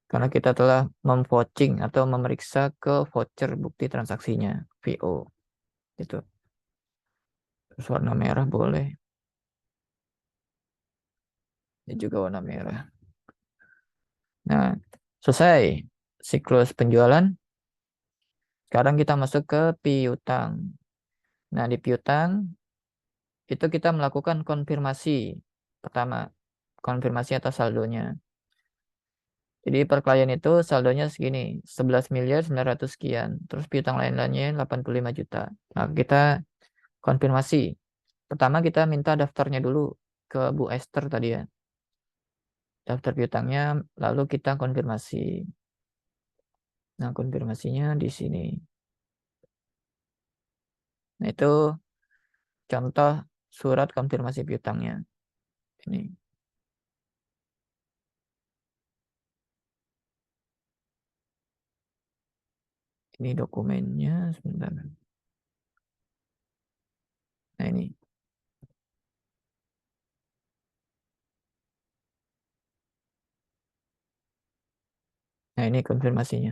Karena kita telah memvouching atau memeriksa ke voucher bukti transaksinya. VO. Itu. Terus warna merah boleh. Ini juga warna merah. Nah, selesai siklus penjualan. Sekarang kita masuk ke piutang. Nah, di piutang itu kita melakukan konfirmasi. Pertama, konfirmasi atas saldonya. Jadi per klien itu saldonya segini, 11.900.000 sekian. Terus piutang lain-lainnya 85 juta. Nah, kita konfirmasi. Pertama kita minta daftarnya dulu ke Bu Esther tadi ya. Daftar piutangnya, lalu kita konfirmasi. Nah, konfirmasinya di sini. Nah, itu contoh surat konfirmasi piutangnya. Ini. Ini dokumennya sebentar. Nah, ini. Nah, ini konfirmasinya.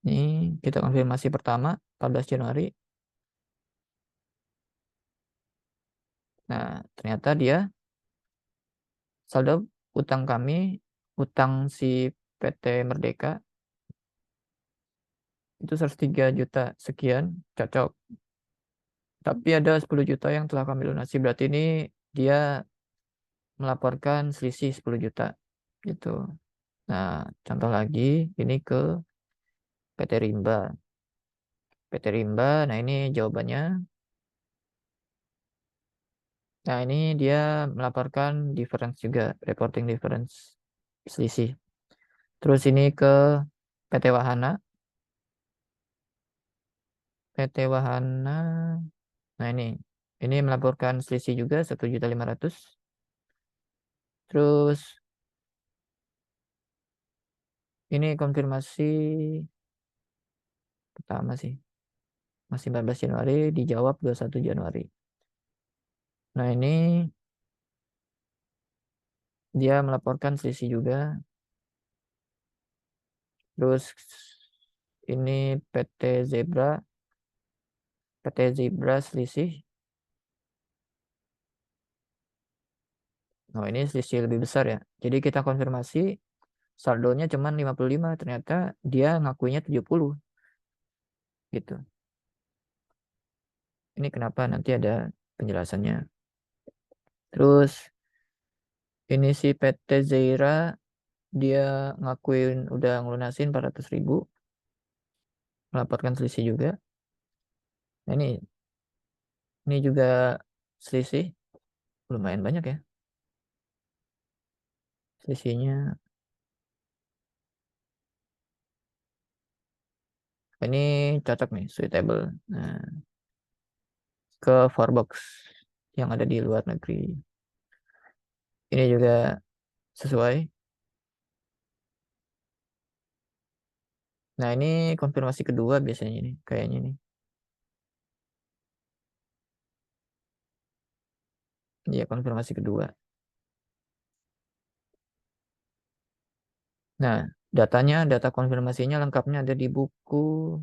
Ini kita konfirmasi pertama 14 Januari. Nah, ternyata dia saldo utang kami, utang si PT Merdeka itu 103 juta sekian, cocok. Tapi ada 10 juta yang telah kami lunasi. Berarti ini dia melaporkan selisih 10 juta. Gitu. Nah, contoh lagi, ini ke PT Rimba. PT Rimba, nah ini jawabannya. Nah, ini dia melaporkan difference juga, reporting difference, selisih. Terus ini ke PT Wahana. PT Wahana, nah ini melaporkan selisih juga 1.500.000. Terus ini konfirmasi pertama sih. Masih 14 Januari, dijawab 21 Januari. Nah, ini dia melaporkan selisih juga. Terus ini PT Zebra selisih. Oh, ini selisih lebih besar ya. Jadi kita konfirmasi saldonya cuma 55, ternyata dia ngakuinya 70 gitu. Ini kenapa nanti ada penjelasannya. Terus ini si PT Zaira dia ngakuin udah ngelunasin 400.000, melaporkan selisih juga. Nah, ini juga selisih lumayan banyak ya. Selisihnya ini cocok nih, suitable. Nah, ke Forbox yang ada di luar negeri. Ini juga sesuai. Nah, ini konfirmasi kedua biasanya nih, kayaknya nih. Iya, konfirmasi kedua. Nah, data konfirmasinya lengkapnya ada di buku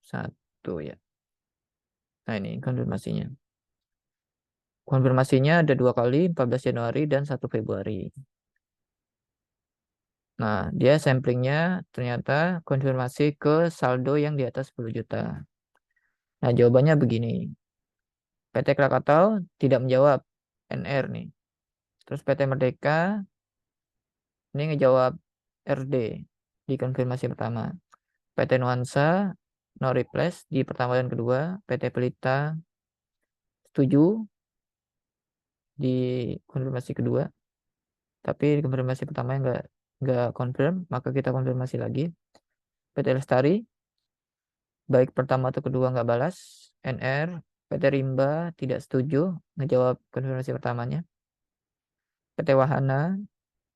1 ya. Nah, ini konfirmasinya. Konfirmasinya ada 2 kali, 14 Januari dan 1 Februari. Nah, dia samplingnya ternyata konfirmasi ke saldo yang di atas 10 juta. Nah, jawabannya begini. PT Krakatau tidak menjawab NR nih. Terus PT Merdeka ini ngejawab RD di konfirmasi pertama. PT Nuansa no replace di pertama dan kedua. PT Pelita setuju di konfirmasi kedua. Tapi di konfirmasi pertama nggak confirm, maka kita konfirmasi lagi. PT Lestari baik pertama atau kedua nggak balas NR. PT Rimba tidak setuju ngejawab konfirmasi pertamanya. PT Wahana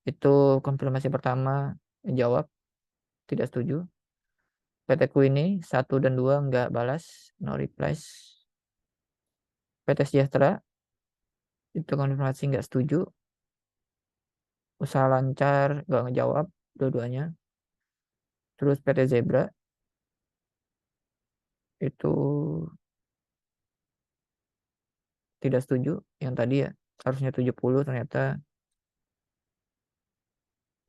itu konfirmasi pertama jawab tidak setuju. PT Queenie 1 dan 2 enggak balas, no replies. PT Sejahtera itu konfirmasi enggak setuju. Usaha lancar enggak ngejawab dua-duanya. Terus PT Zebra itu tidak setuju. Yang tadi ya harusnya 70, ternyata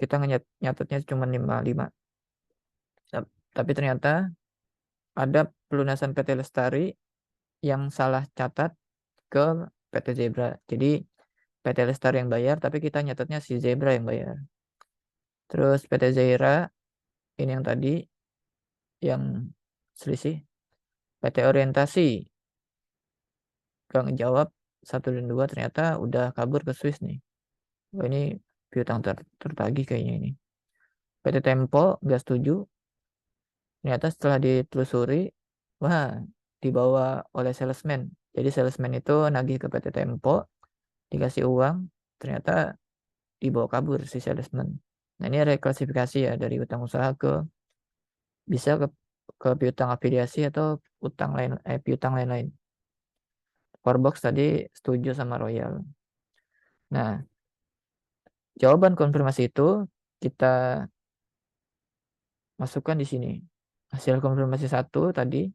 kita nyatetnya cuma 55. Tapi ternyata ada pelunasan PT Lestari yang salah catat ke PT Zebra. Jadi PT Lestari yang bayar, tapi kita nyatetnya si Zebra yang bayar. Terus PT Zaira, ini yang tadi, yang selisih. PT Orientasi, gak ngejawab 1 dan 2, ternyata udah kabur ke Swiss nih. Wah, ini piutang tertagih kayaknya ini. PT Tempo gak setuju. Ternyata setelah ditelusuri, wah, dibawa oleh salesman. Jadi salesman itu nagih ke PT Tempo, dikasih uang, ternyata dibawa kabur si salesman. Nah, ini ada klasifikasi ya dari utang usaha bisa ke piutang afiliasi atau piutang lain-lain. Corebox tadi setuju sama Royal. Nah, jawaban konfirmasi itu kita masukkan di sini. Hasil konfirmasi 1 tadi,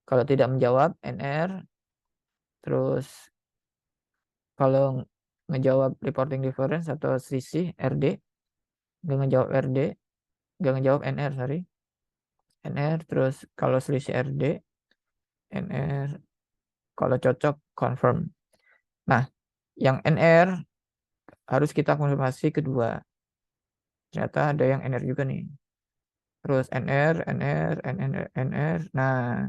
kalau tidak menjawab NR, terus kalau ngejawab reporting difference atau selisih RD, nggak ngejawab RD, nggak ngejawab NR, sorry. NR, terus kalau selisih RD, NR, kalau cocok confirm. Nah, yang NR harus kita konfirmasi kedua. Ternyata ada yang NR juga nih. Terus NR, NR, NR, NR. Nah,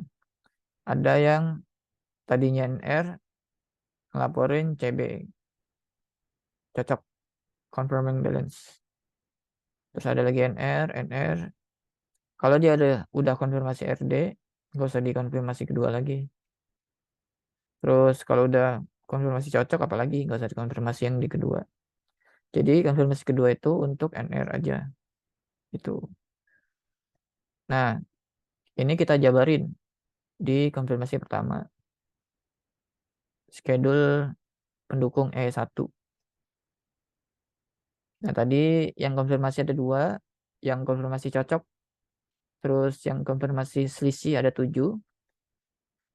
ada yang tadinya NR ngelaporin CB. Cocok, confirming balance. Terus ada lagi NR, NR. Kalau dia udah konfirmasi RD, nggak usah dikonfirmasi kedua lagi. Terus kalau udah konfirmasi cocok, apalagi nggak usah dikonfirmasi yang di kedua. Jadi konfirmasi kedua itu untuk NR aja. Itu. Nah, ini kita jabarin di konfirmasi pertama. Schedule pendukung E1. Nah, tadi yang konfirmasi ada 2, yang konfirmasi cocok, terus yang konfirmasi selisih ada 7,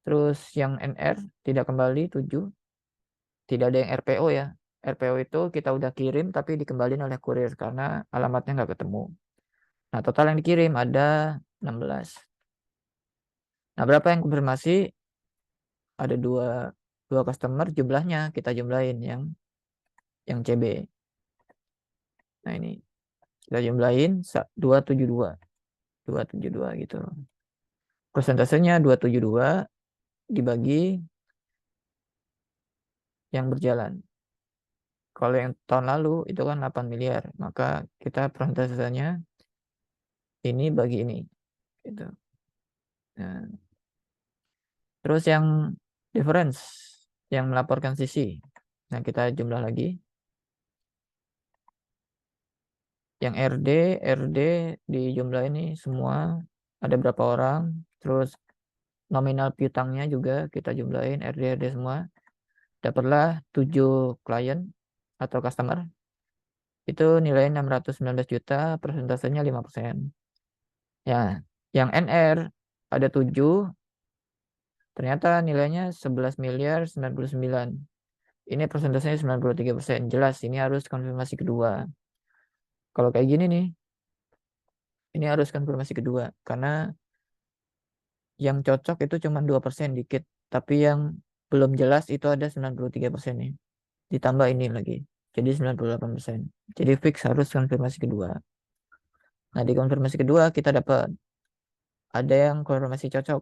terus yang NR tidak kembali 7, tidak ada yang RPO ya. RPO itu kita udah kirim tapi dikembalikan oleh kurir karena alamatnya nggak ketemu. Nah, total yang dikirim ada 16. Nah, berapa yang konfirmasi? Ada dua customer, jumlahnya kita jumlahin yang CB. Nah, ini kita jumlahin 272. 272 gitu. Persentasenya 272 dibagi yang berjalan. Kalau yang tahun lalu itu kan 8 miliar, maka kita persentasenya ini bagi ini. Gitu. Nah, terus yang difference, yang melaporkan sisi. Nah, kita jumlah lagi. Yang RD di jumlah ini semua ada berapa orang. Terus nominal piutangnya juga kita jumlahin RD semua. Dapatlah 7 klien atau customer. Itu nilainya 619 juta, persentasenya 5%. Ya, yang NR ada 7, ternyata nilainya 11 miliar 99. Ini persentasenya 93%. Jelas ini harus konfirmasi kedua. Kalau kayak gini nih, ini harus konfirmasi kedua. Karena yang cocok itu cuma 2% dikit. Tapi yang belum jelas itu ada 93% nih. Ditambah ini lagi. Jadi 98%. Jadi fix harus konfirmasi kedua. Nah, di konfirmasi kedua kita dapat ada yang konfirmasi cocok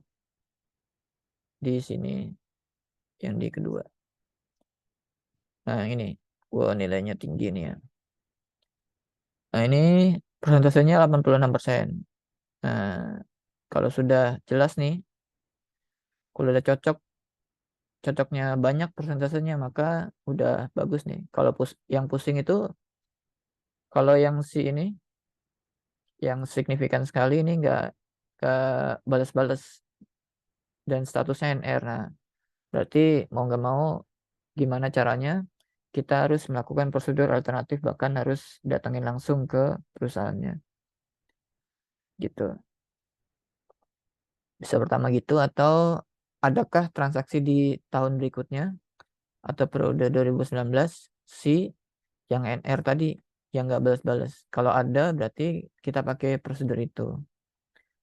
di sini yang di kedua. Nah, ini gua nilainya tinggi nih ya. Nah, ini persentasenya 86%. Nah, kalau sudah jelas nih, kalau udah cocok cocoknya banyak persentasenya, maka udah bagus nih. Kalau yang pusing itu, kalau yang si ini, yang signifikan sekali ini nggak balas-balas dan statusnya NR. Nah, berarti mau nggak mau gimana caranya kita harus melakukan prosedur alternatif, bahkan harus datangin langsung ke perusahaannya gitu. Bisa pertama gitu, atau adakah transaksi di tahun berikutnya atau periode 2019 si yang NR tadi yang nggak balas-balas. Kalau ada berarti kita pakai prosedur itu.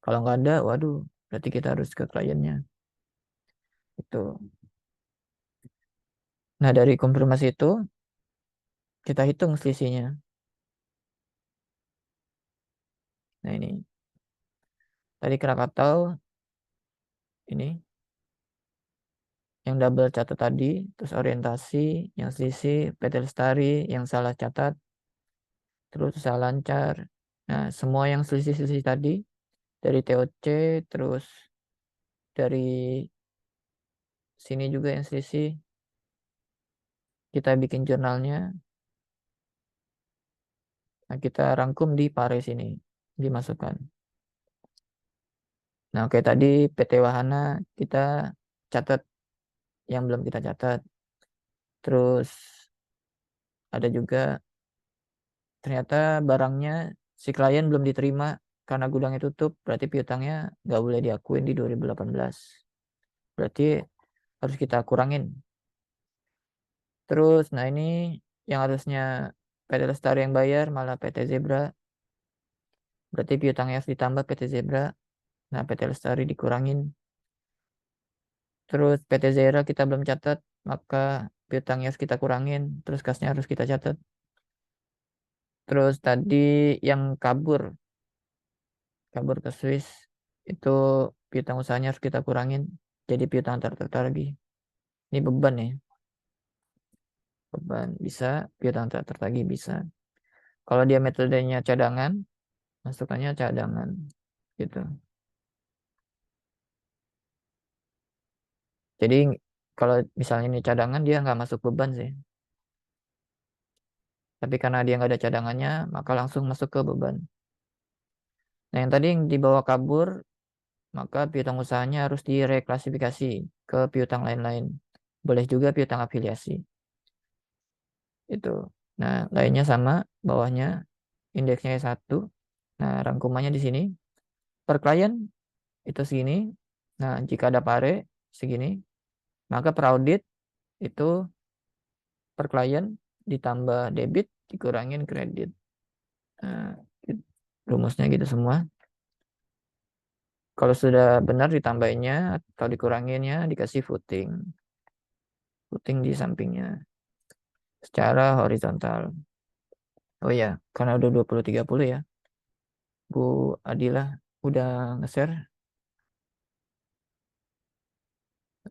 Kalau nggak ada, waduh, berarti kita harus ke kliennya. Itu. Nah, dari konfirmasi itu kita hitung selisihnya. Nah, ini. Tadi Krakatau ini yang double catat tadi, terus orientasi, yang selisih, PT Lestari yang salah catat, terus usaha lancar. Nah, semua yang selisih-selisih tadi dari TOC, terus dari sini juga yang selisih, kita bikin jurnalnya. Nah, kita rangkum di pare sini, dimasukkan. Nah, oke, tadi PT Wahana kita catat yang belum kita catat. Terus ada juga ternyata barangnya si klien belum diterima karena gudangnya tutup, berarti piutangnya nggak boleh diakuin di 2018. Berarti harus kita kurangin. Terus, nah ini yang harusnya PT Lestari yang bayar, malah PT Zebra. Berarti piutangnya harus ditambah PT Zebra. Nah, PT Lestari dikurangin. Terus PT Zera kita belum catat, maka piutangnya harus kita kurangin. Terus kasnya harus kita catat. Terus tadi yang kabur ke Swiss, itu piutang usahanya harus kita kurangin. Jadi piutang tertagi. Ini beban ya. Beban bisa, piutang tertagi bisa. Kalau dia metodenya cadangan, masukannya cadangan. Gitu. Jadi kalau misalnya ini cadangan, dia nggak masuk beban sih. Tapi karena dia nggak ada cadangannya, maka langsung masuk ke beban. Nah, yang tadi yang dibawa kabur, maka piutang usahanya harus direklasifikasi ke piutang lain-lain. Boleh juga piutang afiliasi. Itu. Nah, lainnya sama, bawahnya indeksnya satu. Nah, rangkumannya di sini. Per klien itu segini. Nah, jika ada pare segini, maka per audit itu per klien ditambah debit dikurangin kredit. Nah, rumusnya gitu semua. Kalau sudah benar ditambahinnya atau dikuranginnya dikasih footing. Footing di sampingnya secara horizontal. Oh ya, karena udah 20.30 ya. Bu Adila udah nge-share.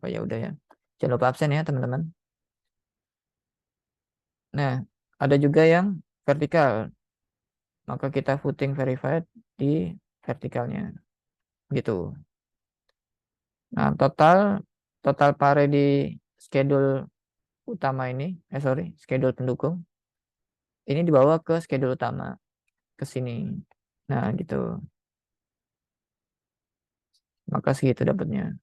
Oh ya udah ya. Jangan lupa absen ya teman-teman. Nah, ada juga yang vertikal. Maka kita footing verified di vertikalnya. Gitu. Nah, total pare di schedule utama ini, schedule pendukung. Ini dibawa ke schedule utama, ke sini. Nah, gitu. Maka segitu dapatnya.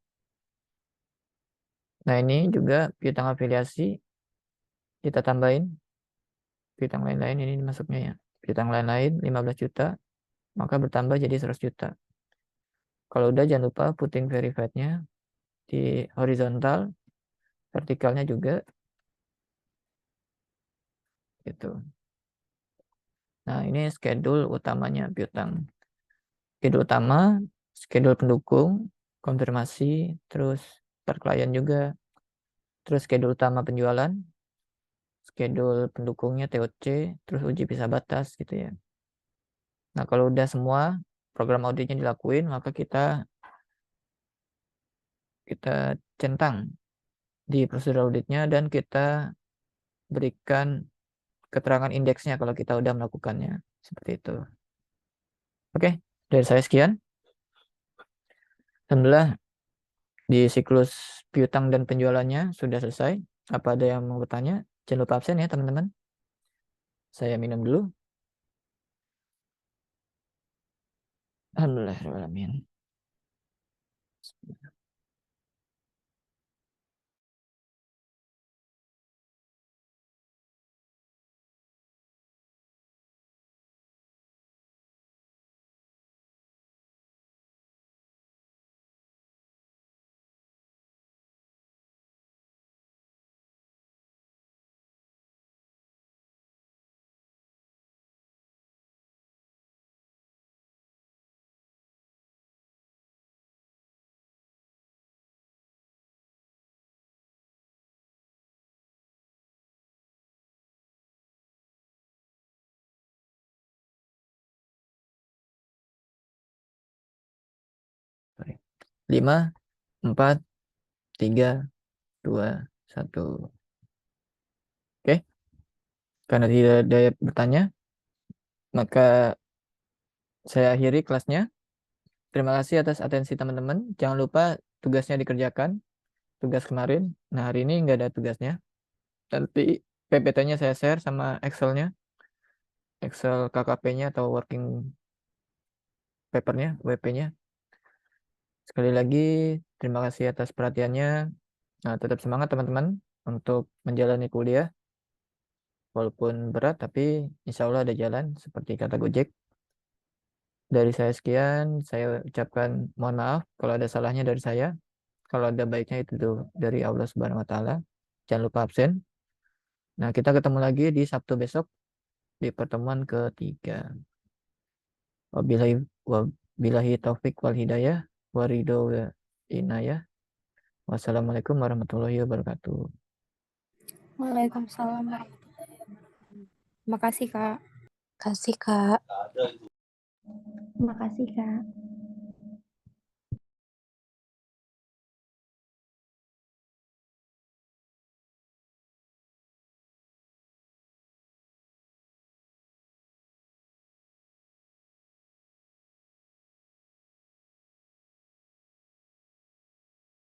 Nah, ini juga piutang afiliasi kita tambahin. Piutang lain-lain ini masuknya ya. Piutang lain-lain 15 juta, maka bertambah jadi 100 juta. Kalau udah jangan lupa putting verified-nya di horizontal, vertikalnya juga gitu. Nah, ini schedule utamanya piutang. Schedule utama, schedule pendukung, konfirmasi, terus per klien juga, terus schedule utama penjualan, schedule pendukungnya TOC, terus uji pisah batas gitu ya. Nah, kalau udah semua program auditnya dilakuin, maka kita centang di prosedur auditnya dan kita berikan keterangan indeksnya kalau kita udah melakukannya. Seperti itu. Oke, dari saya sekian. Alhamdulillah di siklus piutang dan penjualannya sudah selesai. Apa ada yang mau bertanya? Jangan lupa absen ya teman-teman. Saya minum dulu. Alhamdulillahirrahmanirrahim. 5, 4, 3, 2, 1. Oke, karena tidak ada yang bertanya, maka saya akhiri kelasnya. Terima kasih atas atensi teman-teman. Jangan lupa tugasnya dikerjakan. Tugas kemarin. Nah, hari ini nggak ada tugasnya. Nanti PPT-nya saya share sama Excel-nya. Excel KKP-nya atau working paper-nya, WP-nya. Sekali lagi, terima kasih atas perhatiannya. Nah, tetap semangat teman-teman untuk menjalani kuliah. Walaupun berat, tapi insya Allah ada jalan seperti kata Gojek. Dari saya sekian, saya ucapkan mohon maaf kalau ada salahnya dari saya. Kalau ada baiknya itu dari Allah Subhanahu wa taala. Jangan lupa absen. Nah, kita ketemu lagi di Sabtu besok di pertemuan ketiga. Wabillahi wabillahi taufik wal hidayah warido inayah. Wassalamualaikum warahmatullahi wabarakatuh. Waalaikumsalam warahmatullahi wabarakatuh. Makasih Kak. Kasih Kak. Makasih, Kak.